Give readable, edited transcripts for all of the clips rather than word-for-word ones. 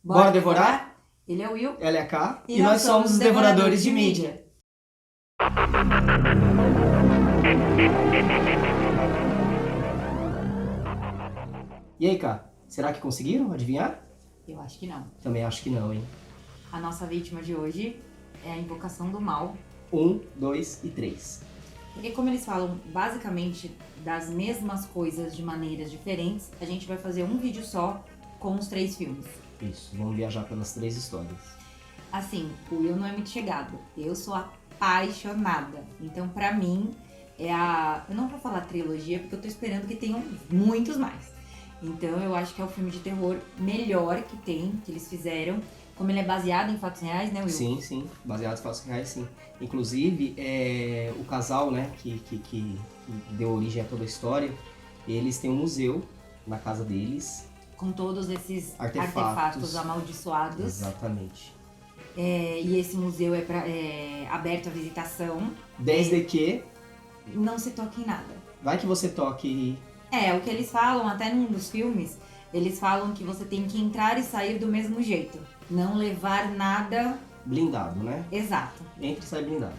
Bora devorar? Ele é o Will. Ela é a Ká. E E nós somos os Devoradores de Mídia. E aí, Ká? Será que conseguiram adivinhar? Eu acho que não. Também acho que não, hein? A nossa vítima de hoje é a invocação do mal. 1, 2 e 3. Porque como eles falam basicamente das mesmas coisas de maneiras diferentes, a gente vai fazer um vídeo só com os 3 filmes. Isso, vamos viajar pelas 3 histórias. Assim, o Will não é muito chegado. Eu sou apaixonada. Então, pra mim, é a... Eu não vou falar trilogia, porque eu tô esperando que tenham muitos mais. Então, eu acho que é o filme de terror melhor que tem, que eles fizeram. Como ele é baseado em fatos reais, né, Will? Sim, baseado em fatos reais, sim. Inclusive, o casal, né, que deu origem a toda a história, eles têm um museu na casa deles. Com todos esses Artefatos amaldiçoados. Exatamente. E esse museu é aberto à visitação. Desde que... Não se toque em nada. Vai que você toque... O que eles falam, até num dos filmes, eles falam que você tem que entrar e sair do mesmo jeito. Não levar nada... Blindado, né? Exato. Entra e sai blindado.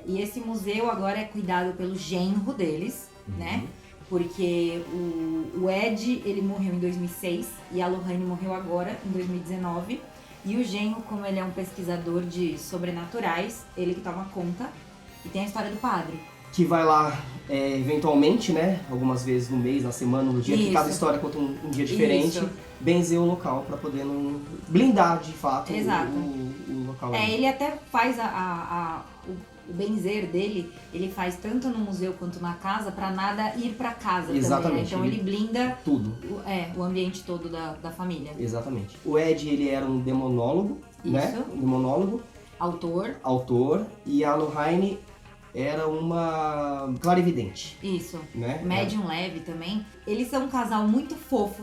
E esse museu agora é cuidado pelo genro deles, né? Porque o Ed, ele morreu em 2006 e a Lohane morreu agora, em 2019. E o genro, como ele é um pesquisador de sobrenaturais, ele que toma conta. E tem a história do padre. Que vai lá, eventualmente, né? Algumas vezes no mês, na semana, no dia, que cada história conta um dia diferente. Isso. Benzer o local pra poder não blindar, de fato, Exato. o local. Ele até faz o benzer dele, ele faz tanto no museu quanto na casa, pra nada ir pra casa. Exatamente. Também, né? Então ele blinda tudo. O ambiente todo da família. Exatamente. O Ed, ele era um demonólogo, né? Um demonólogo. Autor. E a Lohane era uma clarividente. Isso. Né? Médium leve também. Eles são um casal muito fofo.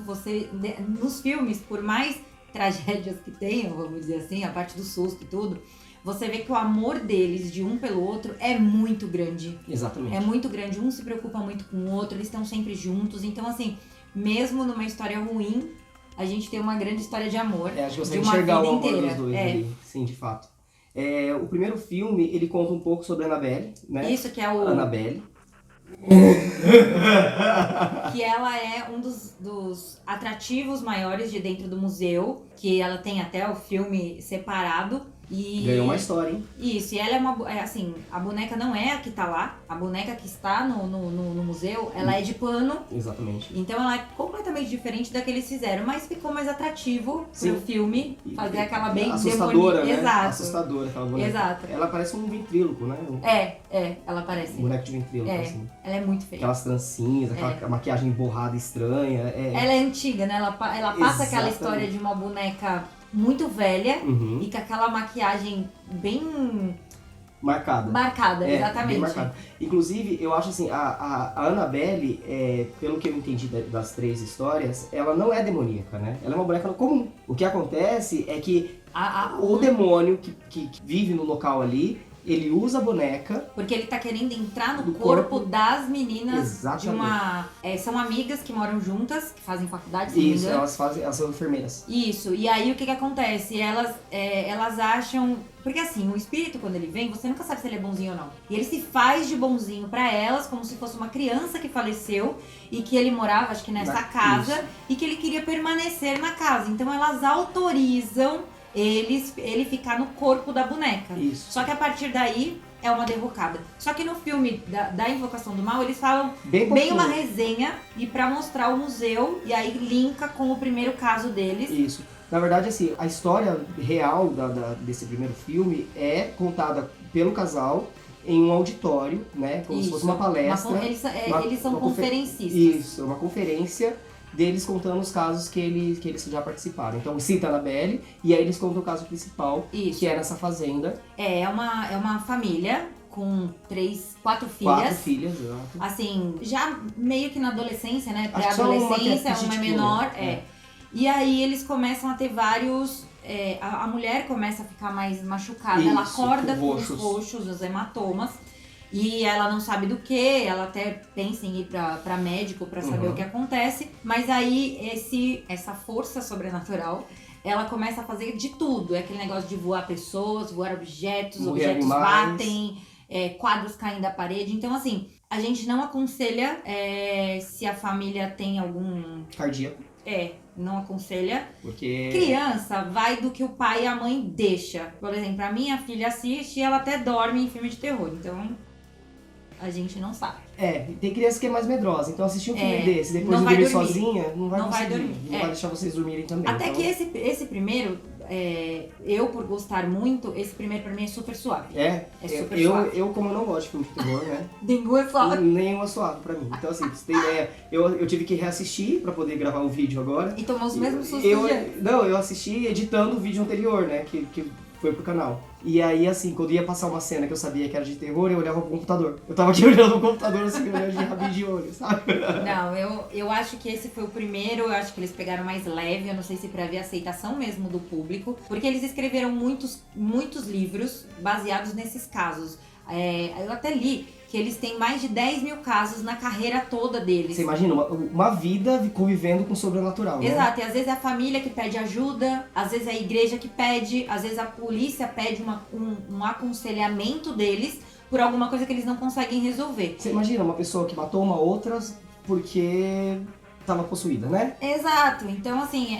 Nos filmes, por mais tragédias que tenham, vamos dizer assim, a parte do susto e tudo, você vê que o amor deles, de um pelo outro, é muito grande. Exatamente. É muito grande. Um se preocupa muito com o outro, eles estão sempre juntos. Então, assim, mesmo numa história ruim, a gente tem uma grande história de amor. A gente consegue de uma enxergar vida o amor inteira. dos dois ali. Sim, de fato. O primeiro filme, ele conta um pouco sobre a Annabelle, né? Isso, que é o... Annabelle. Que ela é um dos atrativos maiores de dentro do museu, que ela tem até o filme separado. Ganhou uma história, hein? Isso, e ela assim, a boneca não é a que tá lá, a boneca que está no museu, ela é de pano. Exatamente. Então ela é completamente diferente da que eles fizeram, mas ficou mais atrativo pro filme, fazer aquela bem assustadora, né? Exato. Assustadora aquela boneca. Exato. Ela parece um ventríloco, né? Ela parece. Um boneco de ventríloco, assim. Ela é muito feia. Aquelas trancinhas, aquela maquiagem borrada estranha. Ela é antiga, né? Ela passa aquela história de uma boneca muito velha e com aquela maquiagem bem... Marcada, exatamente. Bem marcada. Inclusive, eu acho assim, a Annabelle, pelo que eu entendi das 3 histórias, ela não é demoníaca, né? Ela é uma boneca comum. O que acontece é que o demônio que vive no local ali, ele usa a boneca... Porque ele tá querendo entrar no corpo das meninas. Exatamente. De uma... são amigas que moram juntas, que fazem faculdade, se não me Isso, engano. elas são enfermeiras. Isso, e aí o que acontece? Elas acham... Porque assim, o espírito quando ele vem, você nunca sabe se ele é bonzinho ou não. E ele se faz de bonzinho pra elas, como se fosse uma criança que faleceu e que ele morava, acho que nessa casa, e que ele queria permanecer na casa. Então elas autorizam ele ficar no corpo da boneca. Isso. Só que a partir daí é uma derrocada. Só que no filme da Invocação do Mal, eles falam bem uma resenha e pra mostrar o museu, e aí linka com o primeiro caso deles. Isso. Na verdade, assim, a história real desse primeiro filme é contada pelo casal em um auditório, né? Como se fosse uma palestra. Eles são conferencistas. Isso, uma conferência deles contando os casos que eles já participaram. Então cita a Annabelle e aí eles contam o caso principal, que é nessa fazenda. É uma família com 4 filhas. 4 filhas, exato. Assim, já meio que na adolescência, né? Pré-adolescência, uma menor. E aí eles começam a ter vários... a mulher começa a ficar mais machucada. Ela acorda com os roxos, os hematomas. E ela não sabe do que, ela até pensa em ir pra médico pra saber o que acontece. Mas aí essa força sobrenatural, ela começa a fazer de tudo. É aquele negócio de voar pessoas, voar objetos, Morrer objetos animais. batem, quadros caem da parede. Então, assim, a gente não aconselha se a família tem algum... Cardíaco. Não aconselha. Porque... Criança vai do que o pai e a mãe deixa. Por exemplo, a minha filha assiste e ela até dorme em filme de terror. Então, a gente não sabe. Tem criança que é mais medrosa. Então assistir um filme desse, depois não de vai dormir dormir. sozinha, não vai Não vai conseguir. dormir. Não vai deixar vocês dormirem também. Até então... que esse primeiro, eu por gostar muito, esse primeiro pra mim é super suave. É super suave. Eu, como eu não gosto de filme de terror, né? Nenhum é suave. Nenhum é suave pra mim. Então, assim, pra você ter ideia, eu tive que reassistir pra poder gravar o vídeo agora. E tomou os mesmos sustos eu assisti editando o vídeo anterior, né? Que foi pro canal. E aí, assim, quando ia passar uma cena que eu sabia que era de terror, eu olhava pro computador. Eu tava aqui olhando o computador, assim, olhando de rabinho de olho, sabe? Não, eu acho que esse foi o primeiro, eu acho que eles pegaram mais leve, eu não sei se pra ver a aceitação mesmo do público, porque eles escreveram muitos livros baseados nesses casos. Eu até li que eles têm mais de 10 mil casos na carreira toda deles. Você imagina, uma vida convivendo com o sobrenatural, né? Exato, e às vezes é a família que pede ajuda, às vezes é a igreja que pede, às vezes a polícia pede um aconselhamento deles por alguma coisa que eles não conseguem resolver. Você imagina uma pessoa que matou uma outra porque estava possuída, né? Exato, então assim,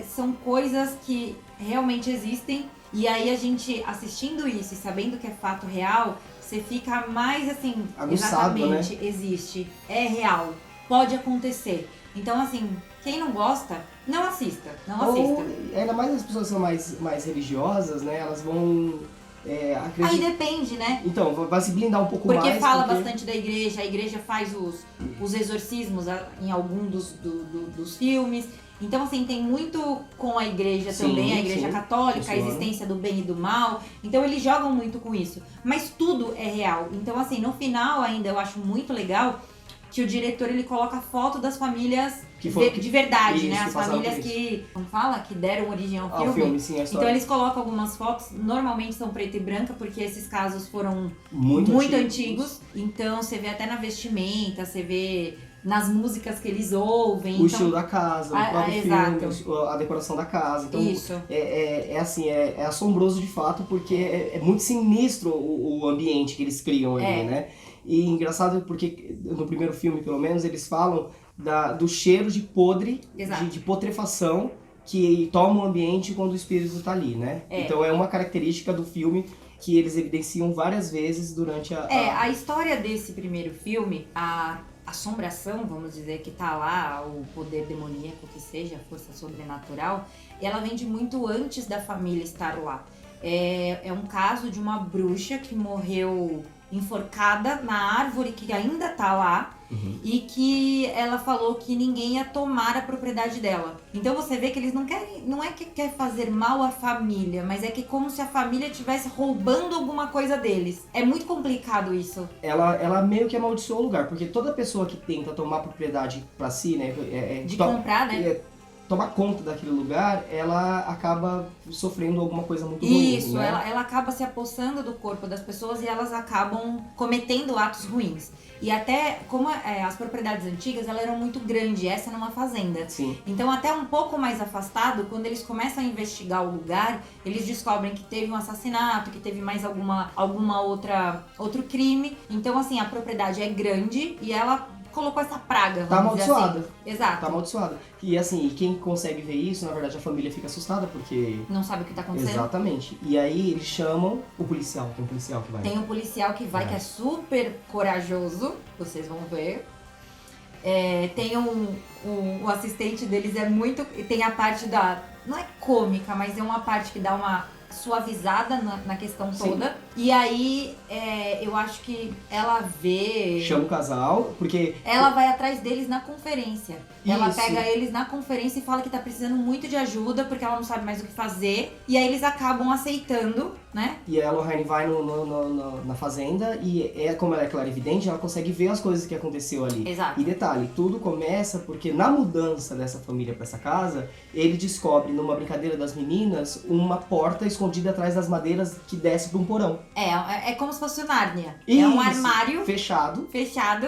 são coisas que realmente existem. E aí a gente assistindo isso e sabendo que é fato real, você fica mais assim, aguçado, exatamente, né? Existe, é real, pode acontecer. Então assim, quem não gosta, não assista, assista. Ainda mais as pessoas que são mais religiosas, né? Elas vão acreditar. Aí depende, né? Então, vai se blindar um pouco mais. Porque fala bastante da igreja, a igreja faz os exorcismos em algum dos filmes. Então, assim, tem muito com a igreja também, a igreja católica, funciona. A existência do bem e do mal. Então, eles jogam muito com isso. Mas tudo é real. Então, assim, no final ainda eu acho muito legal que o diretor, ele coloca foto das famílias de verdade, isso, né? As famílias que, como fala, que deram origem ao filme. Filme, sim, a história. Então, eles colocam algumas fotos, normalmente são preta e branca, porque esses casos foram muito antigos. Então, você vê até na vestimenta, você vê nas músicas que eles ouvem. O estilo da casa, o próprio filme, a decoração da casa. Então, isso. Assim, é assombroso de fato, porque é muito sinistro o ambiente que eles criam ali, né? E engraçado porque no primeiro filme, pelo menos, eles falam do cheiro de podre, de putrefação que toma o ambiente quando o espírito tá ali, né? Então é uma característica do filme que eles evidenciam várias vezes durante a história desse primeiro filme, a assombração, vamos dizer, que tá lá, o poder demoníaco que seja, a força sobrenatural, ela vem de muito antes da família estar lá. É um caso de uma bruxa que morreu enforcada na árvore que ainda tá lá, e que ela falou que ninguém ia tomar a propriedade dela. Então você vê que eles não querem, não é que quer fazer mal à família, mas é que como se a família estivesse roubando alguma coisa deles. É muito complicado isso. Ela meio que amaldiçoou o lugar, porque toda pessoa que tenta tomar propriedade pra si, né? De comprar, né? Tomar conta daquele lugar, ela acaba sofrendo alguma coisa muito ruim. Isso, né? ela acaba se apossando do corpo das pessoas e elas acabam cometendo atos ruins. E até, como as propriedades antigas, elas eram muito grandes, essa era uma fazenda. Sim. Então, até um pouco mais afastado, quando eles começam a investigar o lugar, eles descobrem que teve um assassinato, que teve mais outro crime. Então, assim, a propriedade é grande e ela colocou essa praga, tá amaldiçoada. Assim. Exato. Tá amaldiçoada. E assim, quem consegue ver isso, na verdade a família fica assustada porque... não sabe o que tá acontecendo. Exatamente. E aí eles chamam o policial, tem um policial que vai. Tem um policial que vai, que é super corajoso, vocês vão ver. Tem o assistente deles, é muito... tem a parte não é cômica, mas é uma parte que dá uma suavizada na questão toda. Sim. E aí, eu acho que ela vê... chama o casal, porque... ela vai atrás deles na conferência. Isso. Ela pega eles na conferência e fala que tá precisando muito de ajuda, porque ela não sabe mais o que fazer. E aí eles acabam aceitando, né? E a Lorraine vai na fazenda e, como ela é clarividente, ela consegue ver as coisas que aconteceu ali. Exato. E detalhe, tudo começa porque na mudança dessa família pra essa casa, ele descobre, numa brincadeira das meninas, uma porta escondida escondida atrás das madeiras que desce pra um porão. É como se fosse o Nárnia. É Isso, um armário fechado.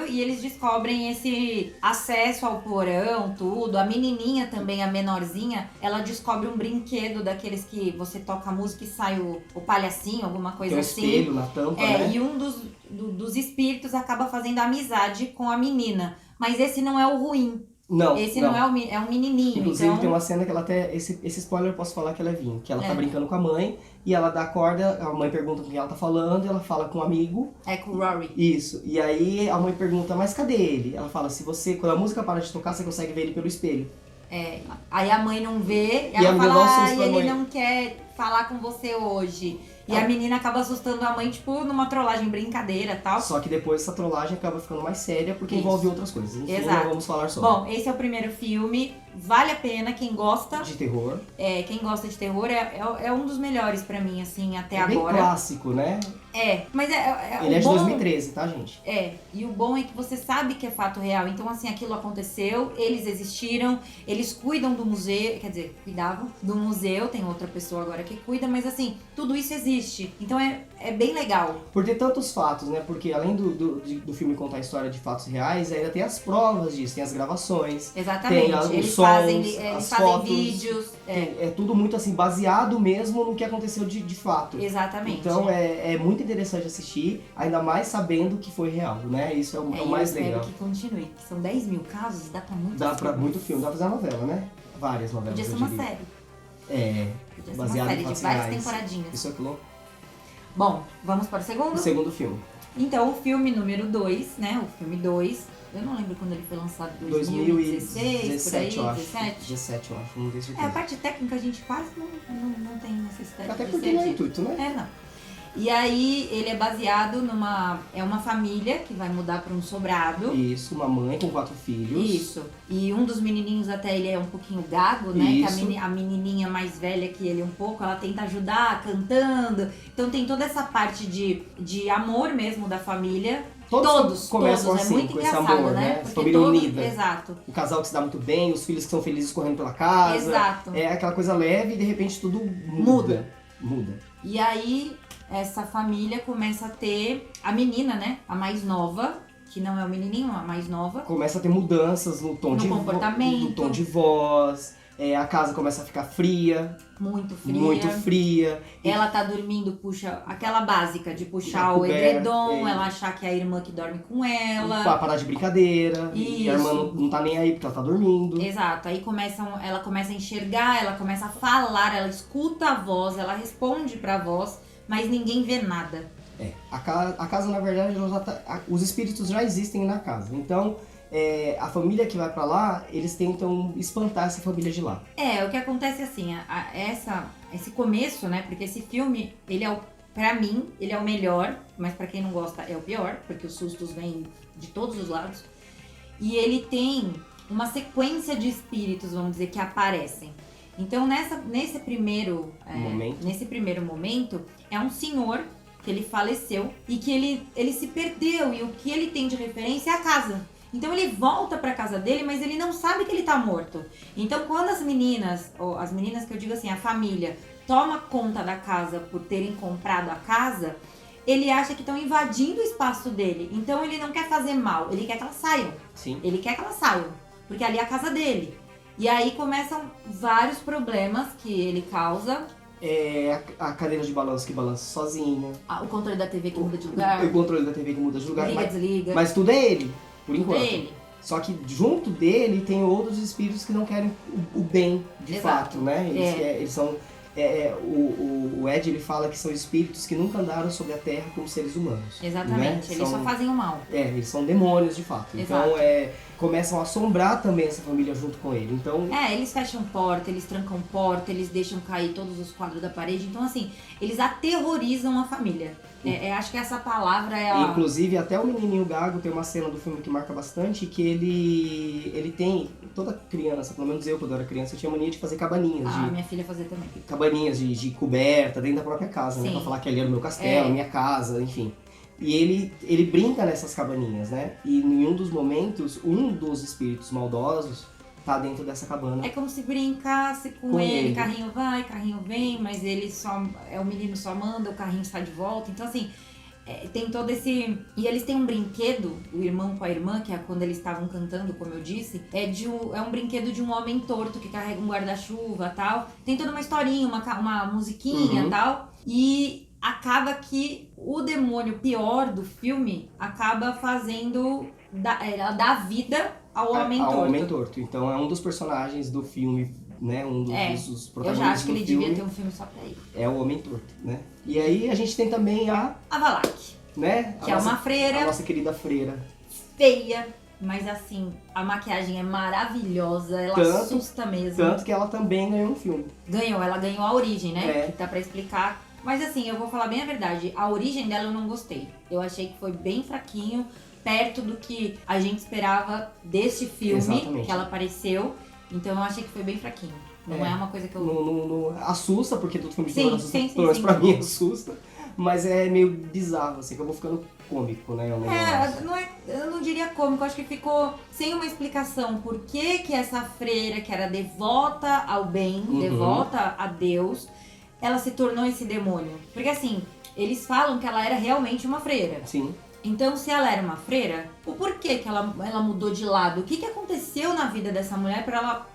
e eles descobrem esse acesso ao porão, tudo. A menininha também, a menorzinha, ela descobre um brinquedo daqueles que você toca a música e sai o palhacinho, alguma coisa Tem um assim. espelho na tampa, né? E um dos espíritos acaba fazendo amizade com a menina. Mas esse não é o ruim. Não, Esse não é é um menininho. Inclusive então... tem uma cena que ela até... Esse spoiler eu posso falar que ela é vinho. Que ela tá brincando com a mãe e ela dá a corda, a mãe pergunta com quem ela tá falando e ela fala com um amigo. É com o Rory. Isso. E aí a mãe pergunta, mas cadê ele? Ela fala, quando a música para de tocar, você consegue ver ele pelo espelho. Aí a mãe não vê, E ela a fala, menina ele não quer falar com você hoje. E a menina acaba assustando a mãe, tipo, numa trollagem, brincadeira e tal. Só que depois essa trollagem acaba ficando mais séria porque Isso. envolve outras coisas. Enfim, Exato. não vamos falar sobre. Bom, esse é o primeiro filme. Vale a pena, quem gosta. De terror. Quem gosta de terror é um dos melhores pra mim, assim, até Bem agora. clássico, né? Mas Ele é de 2013, tá, gente? E o bom é que você sabe que é fato real. Então, assim, aquilo aconteceu, eles existiram, eles cuidam do museu, quer dizer, cuidavam do museu, tem outra pessoa agora que cuida, mas assim, tudo isso existe. Então é bem legal. Por ter tantos fatos, né? Porque além do filme contar a história de fatos reais, ainda tem as provas disso, tem as gravações. Exatamente. Tem Eles sons, fazem as fotos, vídeos. É tudo muito assim, baseado mesmo no que aconteceu de fato. Exatamente. Então é muito interessante assistir, ainda mais sabendo que foi real, né? Isso é o mais legal. Eu espero que continue. Que são 10 mil casos, dá pra muito Dá pra muito filme, dá pra fazer uma novela, né? Várias novelas. Podia ser uma série. Baseado Podia ser uma série em de fatos várias reais. temporadinhas. Isso é que louco. Bom, vamos para o segundo? O segundo filme. Então, o filme número 2, né? O filme 2, eu não lembro quando ele foi lançado, 2016, por aí, 17? 17, eu acho, não tenho certeza. A parte técnica a gente quase não tem necessidade Até de porque ser não é dito. intuito, né? Não. E aí, ele é baseado é uma família que vai mudar para um sobrado. Isso, uma mãe com 4 filhos. Isso. E um dos menininhos até ele é um pouquinho gago, né? Isso. Que a menininha mais velha que ele um pouco, ela tenta ajudar cantando. Então tem toda essa parte de amor mesmo da família. Todos começam todos. assim, É muito com esse engraçado, amor, né? Essa família unida. Exato. O casal que se dá muito bem, os filhos que são felizes correndo pela casa. Exato. É aquela coisa leve e de repente tudo muda. E aí, essa família começa a ter a menina, né? A mais nova, que não é o menininho, a mais nova. Começa a ter mudanças no tom de comportamento. No tom de voz. A casa começa a ficar fria. Muito fria. Muito fria. Ela tá dormindo, puxa aquela básica de puxar o coberta, edredom, ela achar que é a irmã que dorme com ela. Parar de brincadeira. E a irmã não tá nem aí porque ela tá dormindo. Exato. Aí ela começa a enxergar, ela começa a falar, ela escuta a voz, ela responde pra voz, mas ninguém vê nada. A casa, na verdade, ela já tá, os espíritos já existem na casa. Então, a família que vai pra lá, eles tentam espantar essa família de lá. O que acontece assim, esse começo, né? Porque esse filme, pra mim, ele é o melhor, mas pra quem não gosta é o pior, porque os sustos vêm de todos os lados. E ele tem uma sequência de espíritos, vamos dizer, que aparecem. Então, nesse primeiro momento, é um senhor que ele faleceu e que ele se perdeu, e o que ele tem de referência é a casa. Então ele volta pra casa dele, mas ele não sabe que ele tá morto. Então quando as meninas que eu digo assim, a família, toma conta da casa por terem comprado a casa, ele acha que estão invadindo o espaço dele. Então ele não quer fazer mal, ele quer que elas saiam. Sim. Ele quer que elas saiam, porque ali é a casa dele. E aí começam vários problemas que ele causa. A cadeira de balanço que balança sozinha. O controle da TV que muda de lugar. O controle da TV que muda de lugar. Desliga. Mas tudo é ele, por enquanto. Ele. Só que junto dele tem outros espíritos que não querem o bem de Exato. fato, né? Eles são... o Ed, ele fala que são espíritos que nunca andaram sobre a Terra como seres humanos. Exatamente, né? eles só fazem o mal. Eles são demônios de fato. Exato. Então, começam a assombrar também essa família junto com ele. Então, eles fecham porta, eles trancam porta, eles deixam cair todos os quadros da parede. Então, assim, eles aterrorizam a família. Acho que essa palavra é a... Inclusive, até o menininho gago tem uma cena do filme que marca bastante, que ele tem... Toda criança, pelo menos eu, quando eu era criança, eu tinha mania de fazer cabaninhas. Minha filha fazia também. Cabaninhas de coberta dentro da própria casa, né? Pra falar que ali era o meu castelo, minha casa, enfim. E ele brinca nessas cabaninhas, né? E em um dos momentos, um dos espíritos maldosos tá dentro dessa cabana. É como se brincasse com ele. Carrinho vai, carrinho vem, mas ele só... o menino só manda, o carrinho está de volta. Então, assim, tem todo esse... E eles têm um brinquedo, o irmão com a irmã, que é quando eles estavam cantando, como eu disse, é um brinquedo de um homem torto que carrega um guarda-chuva e tal. Tem toda uma historinha, uma musiquinha e tal. E acaba que o demônio pior do filme acaba fazendo... dá vida ao homem torto. Ao homem torto. Então é um dos personagens do filme, né? Um dos protagonistas. Eu já acho que ele filme, devia ter um filme só pra ele. É o homem torto, né? E aí a gente tem também a Valak. Né? Que é uma freira. A nossa querida freira. Feia. Mas assim, a maquiagem é maravilhosa, ela assusta mesmo. Tanto que ela também ganhou um filme. Ela ganhou A Origem, né? É. Que dá pra explicar. Mas assim, eu vou falar bem a verdade, a origem dela eu não gostei. Eu achei que foi bem fraquinho, perto do que a gente esperava deste filme. Exatamente. Que ela apareceu. Então eu achei que foi bem fraquinho. Não é uma coisa que eu... Não assusta, porque todo filme de terror assusta. Sim, pelo menos pra mim assusta. Mas é meio bizarro, assim, que eu vou ficando cômico, né? Eu não diria cômico, acho que ficou sem uma explicação por que essa freira, que era devota ao bem, devota a Deus, ela se tornou esse demônio. Porque assim, eles falam que ela era realmente uma freira. Sim. Então, se ela era uma freira, o porquê que ela mudou de lado? O que aconteceu na vida dessa mulher pra ela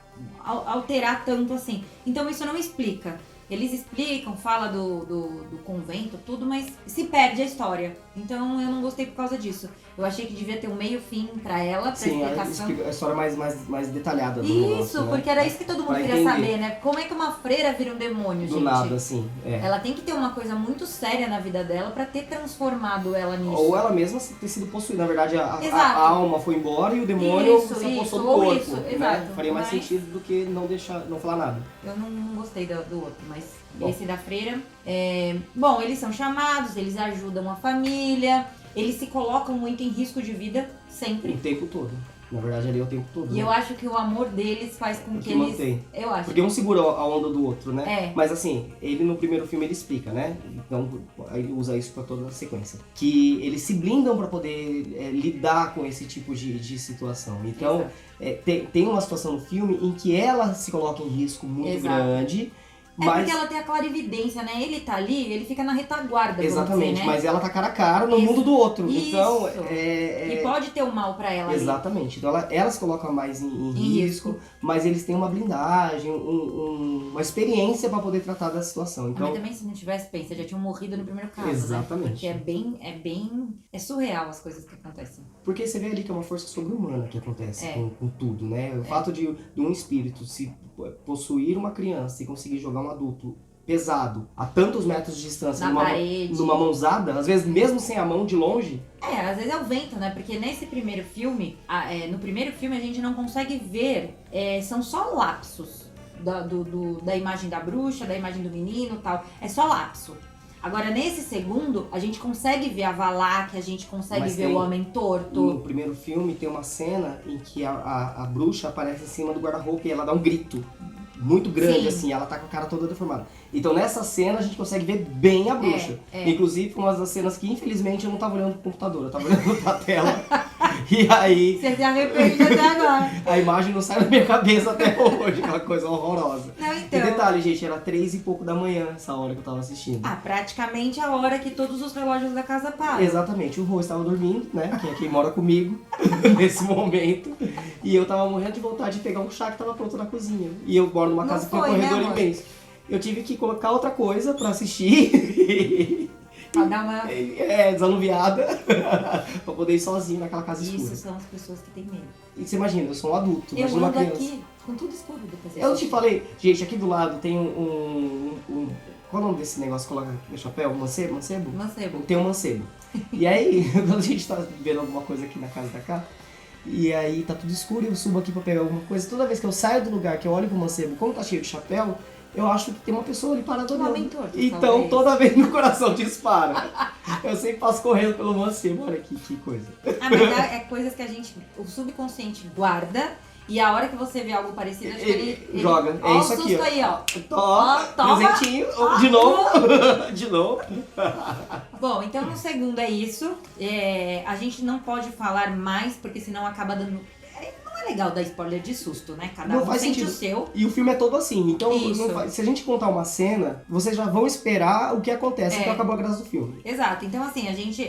alterar tanto assim? Então, isso não explica. Eles explicam, fala do convento, tudo, mas se perde a história. Então eu não gostei por causa disso. Eu achei que devia ter um meio-fim pra ela, pra explicação. Sim, a história mais detalhada do Isso, negócio, porque né? era isso que todo mundo Pra queria entender. saber, né? Como é que uma freira vira um demônio, gente? Do nada, assim. Ela tem que ter uma coisa muito séria na vida dela pra ter transformado ela nisso. Ou ela mesma ter sido possuída. Na verdade, a alma foi embora e o demônio se apossou do corpo. Isso, né? exato. Faria mais sentido do que não falar nada. Eu não gostei do outro, mas esse da freira. Bom, eles são chamados, eles ajudam a família, eles se colocam muito em risco de vida, sempre. O tempo todo. Na verdade, ali é o tempo todo. E né? eu acho que o amor deles faz com que eles... mantém. Eu acho. Porque um segura a onda do outro, né? É. Mas assim, ele no primeiro filme ele explica, né? Então, ele usa isso pra toda a sequência. Que eles se blindam pra poder lidar com esse tipo de situação. Então, tem uma situação no filme em que ela se coloca em risco muito grande. Mas... porque ela tem a clarividência, né? Ele tá ali, ele fica na retaguarda. Exatamente, dizer, né? mas ela tá cara a cara no mundo do outro. Isso. Então, E pode ter o mal pra ela. Exatamente. Então ela se coloca mais em risco, mas eles têm uma blindagem, uma experiência pra poder tratar da situação. Então, mas também se não tivesse, pensa, já tinham morrido no primeiro caso. Exatamente. Né? Porque é surreal as coisas que acontecem. Porque você vê ali que é uma força sobre-humana que acontece com tudo, né? O fato de um espírito se possuir uma criança e conseguir jogar um adulto pesado a tantos metros de distância numa mãozada, às vezes mesmo sem a mão de longe. Às vezes é o vento, né? Porque nesse primeiro filme, no primeiro filme a gente não consegue ver, são só lapsos da imagem da bruxa, da imagem do menino e tal. É só lapso. Agora, nesse segundo, a gente consegue ver a Valak, a gente consegue ver o Homem Torto. No primeiro filme tem uma cena em que a bruxa aparece em cima do guarda-roupa e ela dá um grito muito grande, assim, ela tá com a cara toda deformada. Então nessa cena a gente consegue ver bem a bruxa. Inclusive uma das cenas que infelizmente eu não tava olhando pro computador, eu tava olhando pra tela. E aí... Você se arrepende até agora. A imagem não sai da minha cabeça até hoje, aquela coisa horrorosa. Não, então... E detalhe, gente, era 3 e pouco da manhã essa hora que eu tava assistindo. Praticamente a hora que todos os relógios da casa param. Exatamente, o Rô estava dormindo, né, que é quem mora comigo nesse momento. E eu tava morrendo de vontade de pegar um chá que tava pronto na cozinha. E eu moro numa casa que tem um corredor imenso. Eu tive que colocar outra coisa pra assistir. Pra dar uma... desanuviada. Pra poder ir sozinho naquela casa escura. Isso são as pessoas que têm medo. E você imagina, eu sou um adulto, eu imagina uma ando criança. aqui com tudo escuro depois. Eu te falei, gente, aqui do lado tem qual é o nome desse negócio que coloca no chapéu? Mancebo? Mancebo. Tem um mancebo. E aí, quando a gente tá vendo alguma coisa aqui na casa da cá, e aí tá tudo escuro e eu subo aqui pra pegar alguma coisa, toda vez que eu saio do lugar, que eu olho pro mancebo, como tá cheio de chapéu, eu acho que tem uma pessoa ali parada olhando. Então, talvez. toda vez meu coração dispara. Eu sempre passo correndo pelo mancebo. Olha que coisa. Mas é coisas que o subconsciente guarda. E a hora que você vê algo parecido, acho que ele joga. É isso aqui, ó. Aí, ó. Toma. Presentinho. De novo. De novo. Bom, então no segundo é isso. A gente não pode falar mais, porque senão acaba dando... Não é legal dar spoiler de susto, né? Cada Não um faz sente sentido. o seu. E o filme é todo assim, então Isso. se a gente contar uma cena, vocês já vão esperar o que acontece, É. então acabou a graça do filme. Exato, então assim, a gente.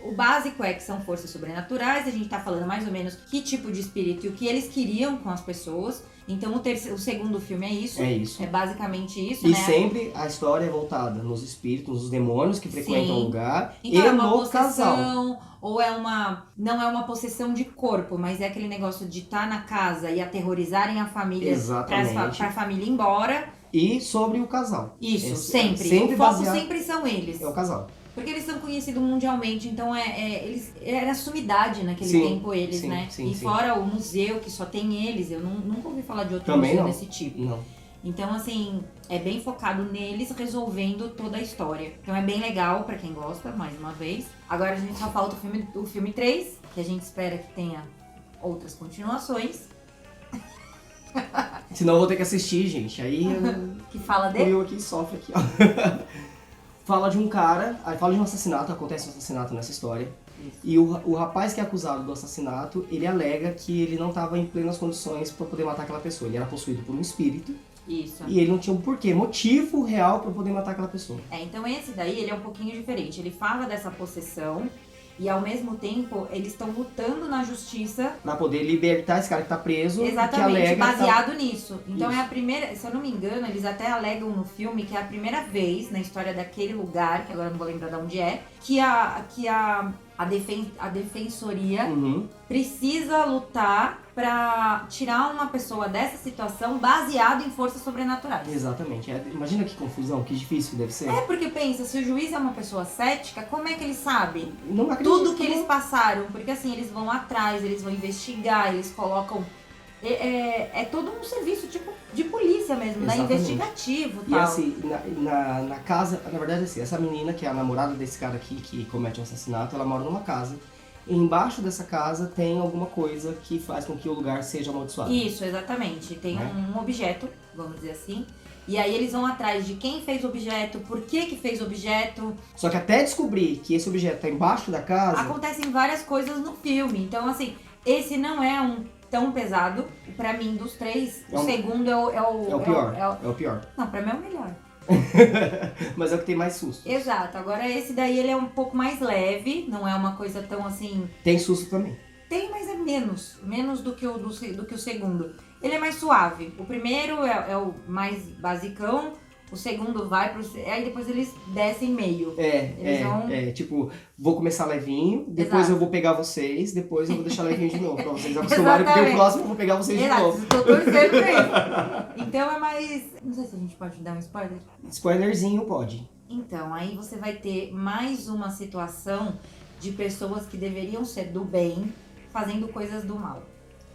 O básico é que são forças sobrenaturais, a gente tá falando mais ou menos que tipo de espírito e o que eles queriam com as pessoas. Então o segundo filme é isso. É isso. É basicamente isso, E né? sempre a história é voltada nos espíritos, nos demônios que frequentam Sim. o lugar Então e é uma no casal. possessão, ou é uma. Não é uma possessão de corpo, mas é aquele negócio de estar na casa e aterrorizarem a família Exatamente. pra família ir embora. E sobre o casal. Isso, É sempre. sempre O foco baseado- sempre são eles. É o casal. Porque eles são conhecidos mundialmente, então era a sumidade naquele Sim, tempo eles, sim, né? sim, e sim. fora o museu, que só tem eles, eu nunca ouvi falar de outro Também museu não. desse tipo. Não. Então, assim, é bem focado neles resolvendo toda a história. Então é bem legal pra quem gosta, mais uma vez. Agora a gente só falta o filme 3, que a gente espera que tenha outras continuações. Senão eu vou ter que assistir, gente. Aí Que fala de... eu aqui sofre aqui, ó. Fala de um cara, aí fala de um assassinato, acontece um assassinato nessa história. Isso. E o rapaz que é acusado do assassinato, ele alega que ele não estava em plenas condições para poder matar aquela pessoa. Ele era possuído por um espírito Isso. e ele não tinha um porquê, motivo real para poder matar aquela pessoa. Então esse daí, ele é um pouquinho diferente. Ele fala dessa possessão e, ao mesmo tempo, eles estão lutando na justiça. Para poder libertar esse cara que tá preso, que Exatamente, alega... baseado nisso. Então Isso. é a primeira, se eu não me engano, eles até alegam no filme que é a primeira vez na história daquele lugar, que agora eu não vou lembrar de onde é, que a defensoria Uhum. precisa lutar pra tirar uma pessoa dessa situação baseado em forças sobrenaturais. Exatamente. Imagina que confusão, que difícil que deve ser. É porque pensa, se o juiz é uma pessoa cética, como é que ele sabe Não acredito. tudo que eles passaram? Porque assim, eles vão atrás, eles vão investigar, eles colocam... É todo um serviço tipo de polícia mesmo, né? Exatamente. Investigativo e E tal. assim, na casa, na verdade assim, essa menina que é a namorada desse cara aqui que comete um assassinato, ela mora numa casa. E embaixo dessa casa tem alguma coisa que faz com que o lugar seja amaldiçoado. Isso, exatamente. Tem Né? um objeto, vamos dizer assim. E aí eles vão atrás de quem fez o objeto, por que fez o objeto. Só que até descobrir que esse objeto tá embaixo da casa, Acontecem várias coisas no filme. Então, assim, esse não é um tão pesado. Pra mim, dos três, É o um- segundo é o... é o pior. é o- É o pior. Não, pra mim é o melhor. Mas é o que tem mais susto. Exato. Agora, esse daí, ele é um pouco mais leve. Não é uma coisa tão, assim... Tem susto também. Tem, mas é menos. Menos do que o segundo. Ele é mais suave. O primeiro é o mais basicão. O segundo vai pro... Aí depois eles descem meio. Eles vão- Tipo, vou começar levinho, depois Exato. eu vou pegar vocês, depois eu vou deixar levinho de novo, pra vocês acostumarem, porque o Exatamente. próximo eu vou pegar vocês de Exato, novo. estou torcendo pra isso. Então é mais... Não sei se a gente pode dar um spoiler. Spoilerzinho pode. Então, aí você vai ter mais uma situação de pessoas que deveriam ser do bem fazendo coisas do mal.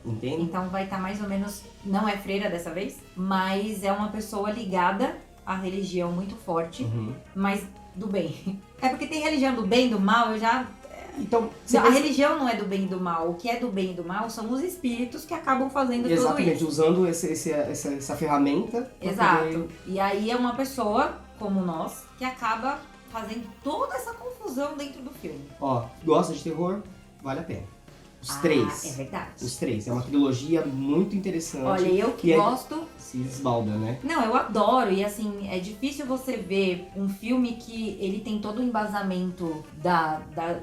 Entende? Então vai estar mais ou menos... Não é freira dessa vez, mas é uma pessoa ligada à religião muito forte, Uhum. mas do bem. É porque tem religião do bem e do mal, eu já... Então, você A pensa- religião não é do bem e do mal. O que é do bem e do mal são os espíritos que acabam fazendo tudo exatamente, isso. usando essa ferramenta. pra Exato. poder- E aí é uma pessoa, como nós, que acaba fazendo toda essa confusão dentro do filme. Ó, gosta de terror? Vale a pena. Os É três. verdade. Os três. É uma trilogia muito interessante. Olha, eu que E é- gosto... Se esbalda, né? Não, eu adoro. E assim, é difícil você ver um filme que ele tem todo o embasamento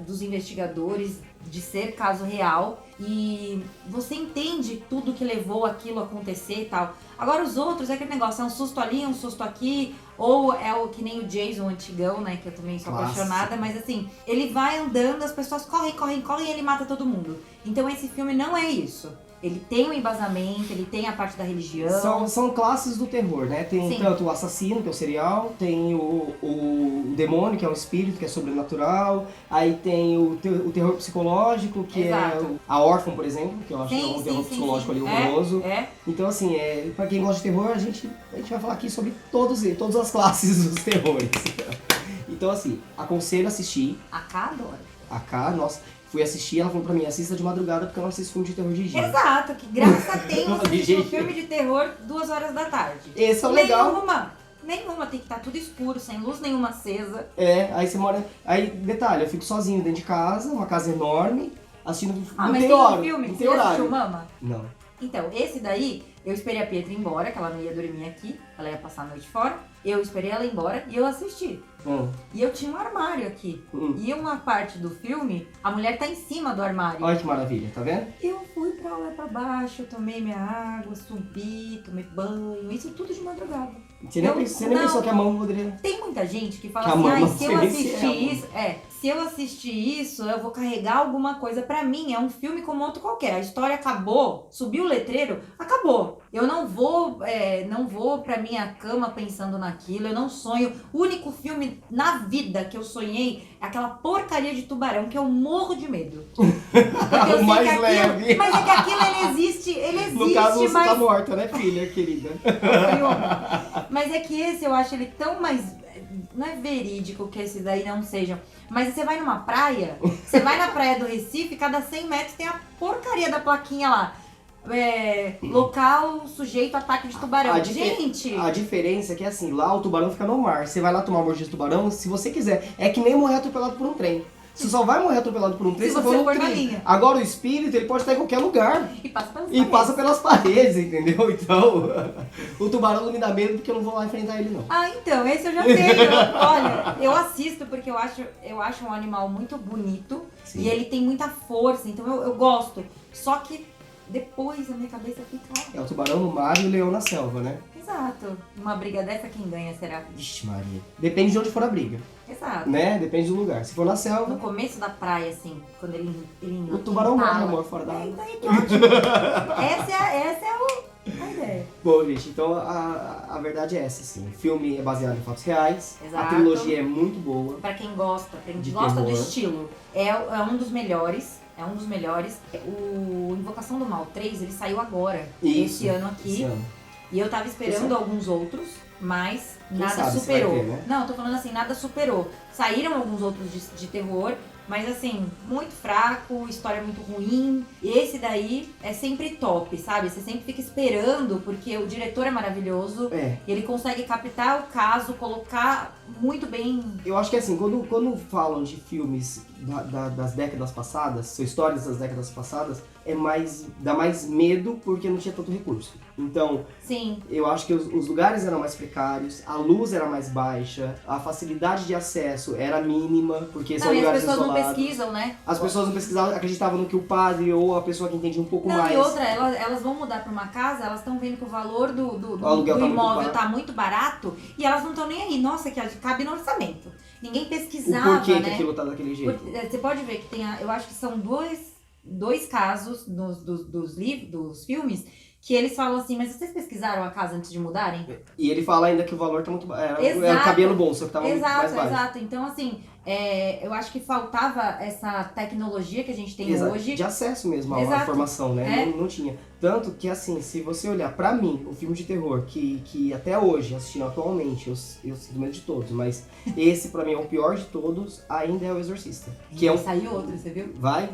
dos investigadores, de ser caso real. E você entende tudo que levou aquilo a acontecer e tal. Agora os outros é aquele negócio, é um susto ali, um susto aqui. Ou é o que nem o Jason antigão, né? Que eu também sou Clássico. apaixonada. Mas assim, ele vai andando, as pessoas correm e ele mata todo mundo. Então esse filme não é isso. Ele tem um embasamento, ele tem a parte da religião. São classes do terror, né? Tem Sim. tanto o assassino, que é o serial, tem o demônio, que é um espírito, que é sobrenatural, aí tem o terror psicológico, que Exato. é a órfã, por exemplo, que eu acho que é um terror sim, psicológico sim. ali horroroso. É. Então, assim, pra quem gosta de terror, a gente vai falar aqui sobre todas as classes dos terrores. Então, assim, aconselho a assistir. A K adora. A K, nossa, fui assistir, ela falou pra mim, assista de madrugada porque eu não assisto filme de terror de dia. Exato, que graça tem você De assistir um jeito. filme de terror 2 horas da tarde. Esse é o legal. Nenhuma, tem que estar tudo escuro, sem luz nenhuma acesa. Aí você mora. Aí, detalhe, eu fico sozinho dentro de casa, uma casa enorme, assistindo, Ah, não mas tem tem hora, um filme não que tem você assistiu, horário. Mama? Não. Então, esse daí, eu esperei a Pietra ir embora, que ela não ia dormir aqui, ela ia passar a noite fora. Eu esperei ela ir embora e eu assisti. E eu tinha um armário aqui. E uma parte do filme, a mulher tá em cima do armário. Olha que maravilha, tá vendo? Eu fui pra lá pra baixo, eu tomei minha água, subi, tomei banho, isso tudo de madrugada. Você nem pensou que a mão poderia... Tem muita gente que fala Que a assim, mama ai, se eu silencia, assistir isso, se eu assistir isso, eu vou carregar alguma coisa. Pra mim, é um filme como outro qualquer. A história acabou, subiu o letreiro, acabou. Eu não vou pra minha cama pensando naquilo, eu não sonho. O único filme na vida que eu sonhei é aquela porcaria de Tubarão, que eu morro de medo. Porque eu O mais que leve. Mas é que aquilo, ele existe, No caso, você mas... tá morta, né, filha, querida? Mas é que esse eu acho ele tão mais... Não é verídico que esses daí não sejam. Mas você vai numa praia, você vai na praia do Recife, cada 100 metros tem a porcaria da plaquinha lá. Local sujeito a ataque de tubarão. Gente! A diferença é que assim, lá o tubarão fica no mar. Você vai lá tomar mordida de tubarão se você quiser. É que nem morrer atropelado por um trem. Você só vai morrer atropelado por um trem Se se você for for um na trem. linha. Agora o espírito, ele pode estar em qualquer lugar. E passa pelas E paredes. passa pelas paredes, entendeu? Então, o tubarão não me dá medo porque eu não vou lá enfrentar ele, não. Ah, então, esse eu já tenho. Olha, eu assisto porque eu acho um animal muito bonito. Sim. E ele tem muita força, então eu gosto. Só que depois a minha cabeça fica... É o tubarão no mar e o leão na selva, né? Exato. Uma briga dessa, quem ganha será? Vixe Maria. Depende de onde for a briga, Exato. né? Depende do lugar. Se for na No selva, começo da praia, assim, quando ele o tubarão morre, entala. amor, fora da água. Daí que ótimo. essa é a ideia. Bom, gente, então a verdade é essa, assim. O filme é baseado em fatos reais. Exato. A trilogia é muito boa. Pra quem gosta De gosta do terror. estilo, é um dos melhores. É um dos melhores. O Invocação do Mal 3, ele saiu agora, esse ano aqui. Esse ano. E eu tava esperando alguns outros, mas nada sabe se superou. vai ter, né? Não, eu tô falando assim, nada superou. Saíram alguns outros de terror, mas assim, muito fraco, história muito ruim. E esse daí é sempre top, sabe? Você sempre fica esperando, porque o diretor é maravilhoso. É. E ele consegue captar o caso, colocar muito bem. Eu acho que assim, quando falam de filmes das décadas passadas, são histórias das décadas passadas, dá mais medo porque não tinha tanto recurso. Então, Sim. eu acho que os lugares eram mais precários, a luz era mais baixa, a facilidade de acesso era mínima, porque são Não, e as lugares pessoas não isolados. pesquisam, né? As pessoas não pesquisavam, acreditavam no que o padre ou a pessoa que entendia um pouco Não, mais. e outra, elas vão mudar pra uma casa, elas estão vendo que o valor do aluguel tá muito imóvel barato. tá muito barato e elas não estão nem aí. Nossa, que cabe no orçamento. Ninguém O pesquisava, porquê né? que aquilo tá daquele jeito. Você pode ver que eu acho que são dois casos dos filmes que eles falam assim, mas vocês pesquisaram a casa antes de mudarem? E ele fala ainda que o valor tá muito baixo. Exato. Cabia no bolso, só que tava muito mais baixo. Exato. Então, assim, eu acho que faltava essa tecnologia que a gente tem Exato. hoje. De acesso mesmo à Exato. informação, né? É. Não tinha. Tanto que, assim, se você olhar pra mim, o filme de terror, que até hoje, assistindo atualmente, eu sinto medo de todos, mas esse pra mim é o pior de todos, ainda é o Exorcista. Que é um... Saiu outro, você viu? Vai?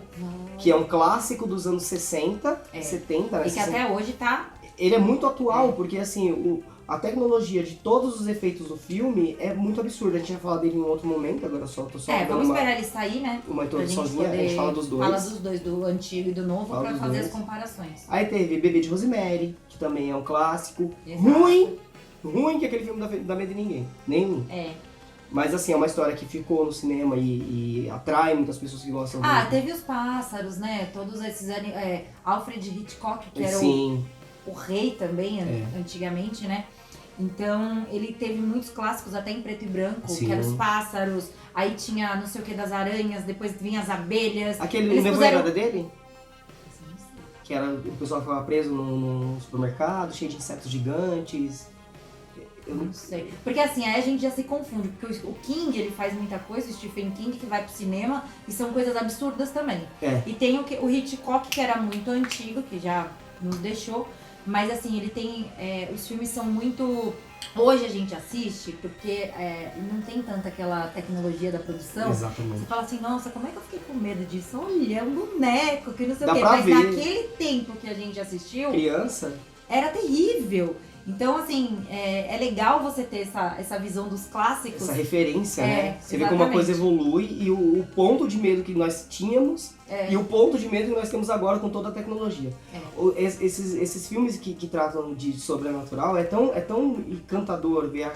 Que é um clássico dos anos 60, É. 70, né? E que até hoje tá... Ele é muito atual, porque assim, a tecnologia de todos os efeitos do filme é muito absurda. A gente vai falar dele em um outro momento, agora tô só dando vamos esperar ele sair, né? uma Pra introduçãozinha, a gente fala dos dois. Fala dos dois, do antigo e do novo, Fala pra dos fazer dois. as comparações. Aí teve Bebê de Rosemary, que também é um clássico. Exato. Ruim que aquele filme dá medo de ninguém. Nenhum. É. Mas assim, é uma história que ficou no cinema e atrai muitas pessoas que gostam Ah, dele. teve os pássaros, né? Todos esses... Alfred Hitchcock, que era Sim. o rei também, É. antigamente, né? Então, ele teve muitos clássicos, até em preto e branco, Sim. que eram os pássaros, aí tinha não sei o que das aranhas, depois vinha as abelhas. Aquele Eles Nevoeirada dele? Esse eu não sei. Que era o pessoal que ficava preso num supermercado, cheio de insetos gigantes. Eu Não sei. Porque assim, aí a gente já se confunde, porque o King, ele faz muita coisa, o Stephen King, que vai pro cinema, e são coisas absurdas também. É. E tem o Hitchcock, que era muito antigo, que já nos deixou, mas assim, ele tem... os filmes são muito... Hoje a gente assiste, porque não tem tanta aquela tecnologia da produção. Exatamente. Você fala assim, nossa, como é que eu fiquei com medo disso? Olha, é um boneco, que não sei Dá o quê. pra Mas ver. naquele tempo que a gente assistiu, Criança? era terrível. Então, assim, é legal você ter essa visão dos clássicos. Essa referência, né? Você vê como exatamente. a coisa evolui e o ponto de medo que nós tínhamos e o ponto de medo que nós temos agora com toda a tecnologia. Esses filmes que tratam de sobrenatural é tão encantador ver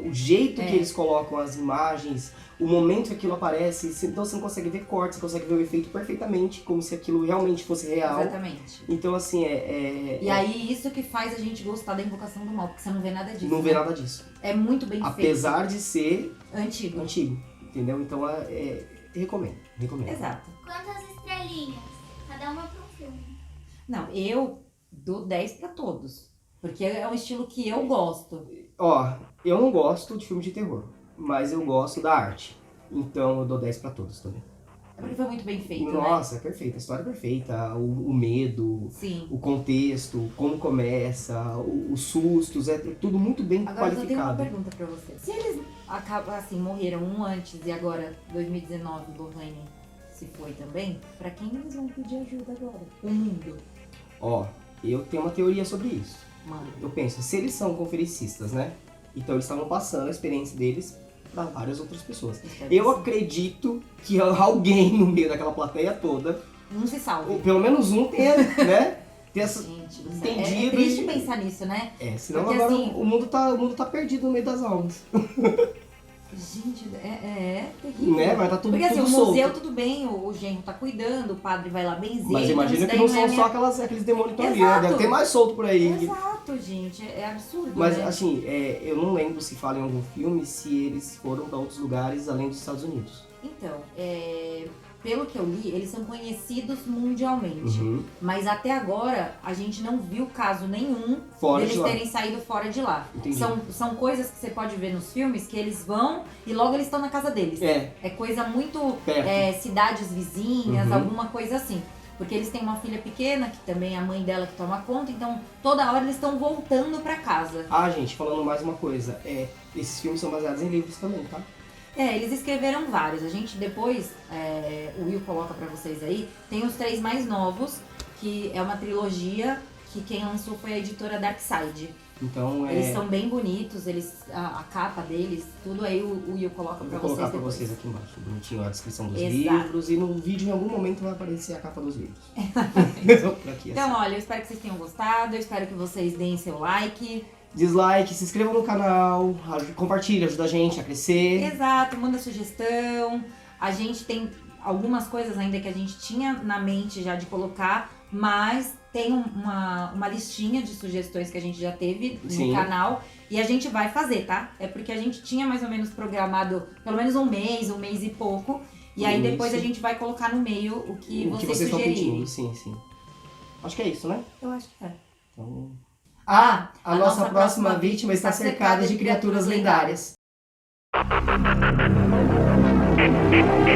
o jeito que eles colocam as imagens, o momento que aquilo aparece. Então você não consegue ver cortes, você consegue ver o efeito perfeitamente, como se aquilo realmente fosse real. Exatamente. Então, assim, E aí, isso que faz a gente gostar da Invocação do Mal, porque você não vê nada disso. Não vê nada disso. É muito bem feito. Apesar de ser antigo, entendeu? Então, recomendo. Exato. Quantas estrelinhas? Cada uma para um filme. Não, eu dou 10 pra todos. Porque é um estilo que eu gosto. Ó, eu não gosto de filme de terror, mas eu gosto da arte. Então eu dou 10 pra todos também. É porque foi muito bem feito, Nossa, né? é perfeito. A história é perfeita. O medo, Sim. o contexto, como começa, os sustos, é tudo muito bem Agora, eu tenho uma qualificado. pergunta pra você. Se eles acabam assim, morreram um antes e agora, 2019, Lorraine se foi também, pra quem eles vão pedir ajuda agora? O mundo. Ó, eu tenho uma teoria sobre isso. Mano. Eu penso, se eles são conferencistas, né? Então eles estavam passando a experiência deles para várias outras pessoas. Eu acredito que alguém no meio daquela plateia toda, Não se salve. ou pelo menos um tenha, né? Tenha Gente do céu. entendido. É triste pensar nisso, né? Senão Porque, agora assim, o mundo tá perdido no meio das almas. Gente, é terrível. Né? Vai tá tudo, Porque assim, tudo o solto. museu tudo bem, o genro tá cuidando, o padre vai lá benzer. Mas então imagina isso que daí não são é só aqueles demônios que estão ali, né? Exato. Deve ter mais solto por aí. Exato, gente. É absurdo, Mas né? assim, eu não lembro se fala em algum filme se eles foram pra outros lugares além dos Estados Unidos. Então, pelo que eu li, eles são conhecidos mundialmente. Uhum. Mas até agora, a gente não viu caso nenhum Fora deles de lá. terem saído fora de lá. Entendi. São coisas que você pode ver nos filmes que eles vão e logo eles estão na casa deles. É coisa muito Perto. cidades vizinhas, Uhum. alguma coisa assim. Porque eles têm uma filha pequena, que também é a mãe dela que toma conta, então toda hora eles estão voltando pra casa. Ah, gente, falando mais uma coisa, esses filmes são baseados em livros também, tá? Eles escreveram vários. A gente depois, o Will coloca pra vocês aí, tem os 3 mais novos, que é uma trilogia que quem lançou foi a editora Darkside. Então, Eles são bem bonitos, a capa deles, tudo aí o Will coloca eu pra vou vocês colocar pra depois. vocês aqui embaixo, bonitinho, a descrição dos Exato. livros, e no vídeo em algum momento vai aparecer a capa dos livros. Por aqui, Então, assim. olha, eu espero que vocês tenham gostado, eu espero que vocês deem seu like. Dislike, se inscrevam no canal, compartilha, ajuda a gente a crescer. Exato, manda sugestão. A gente tem algumas coisas ainda que a gente tinha na mente já de colocar, mas tem uma listinha de sugestões que a gente já teve no Sim. canal e a gente vai fazer, tá? É porque a gente tinha mais ou menos programado pelo menos um mês e pouco. E aí depois a Isso. gente vai colocar no meio o que O que vocês vocês estão sugerirem. pedindo, sim. Acho que é isso, né? Eu acho que é. Então... a nossa próxima vítima está cercada de criaturas lendárias.